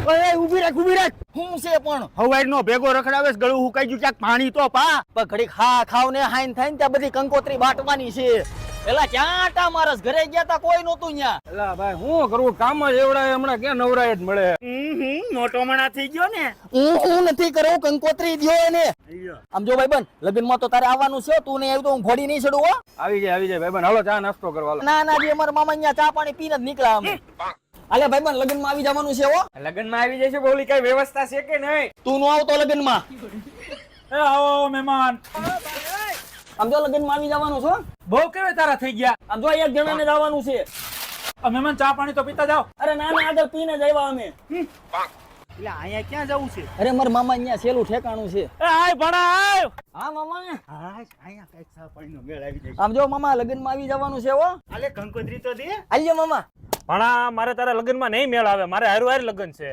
ઓય ઊભી રાખ હું છે પણ હવાઈ નો ભેગો રખડાવેસ ગળું હુકાઈ ગયું ક્યાંક પાણી તો પા પણ ઘડીક ખાવ ને હાઈન થાય ને ત્યાં બધી કંકોત્રી બાટવાની છે પેલા ક્યાં આટા મારસ ઘરે ગયા તા કોઈ નહોતું ન્યા એલા ભાઈ હું કરું કામ જ એવડાય હમણાં ક્યાં નવરાય જ મળે. મોટો મણા થઈ ગયો ને હું નથી કરવું કંકોત્રી દ્યો એને આમ જો ભાઈ બન લગ્ન માં તો તારે આવવાનું છે તું નહીં આવ્યું તો હું ઘોડી નહીં ચડું હો આવી જાય ભાઈ હાલો ચા નાસ્તો કરવા હાલો. ના ના જે અમારા મામા ન્યા ચા પાણી પીને જ નીકળ્યા અમે અલે ભાઈ બન લગ્ન માં આવી જવાનું છે હો લગન માં આવી જશે બોલી કઈ વ્યવસ્થા છે કે નહીં? તું નો આવતો લગ્ન માં એ આવો મહેમાન. આમ જો લગ્ન માં આવી જવાનું છો બહુ કેવા તારા થઈ ગયા. આમ જો એક જણાને જવાનું છે મહેમાન ચા પાણી તો પીતા જાઓ. અરે ના ના આગળ પીને જ આવ્યા અમે એટલે અહીંયા ક્યાં જવું છે? અરે મારા મામા ન્યા સેલું ઠેકાણું છે એ આય ભણા આય. હા મામા હા અહીંયા કઈક સા પાણીનો મેળ આવી જાય. આમ જો મામા લગ્ન માં આવી જવાનું છે હો આલે કંકોત્રી તો દે. આલ્યો મામા ભણા મારે તારા લગન માં નહીં મેળ આવે, મારે હારું હાર લગન છે.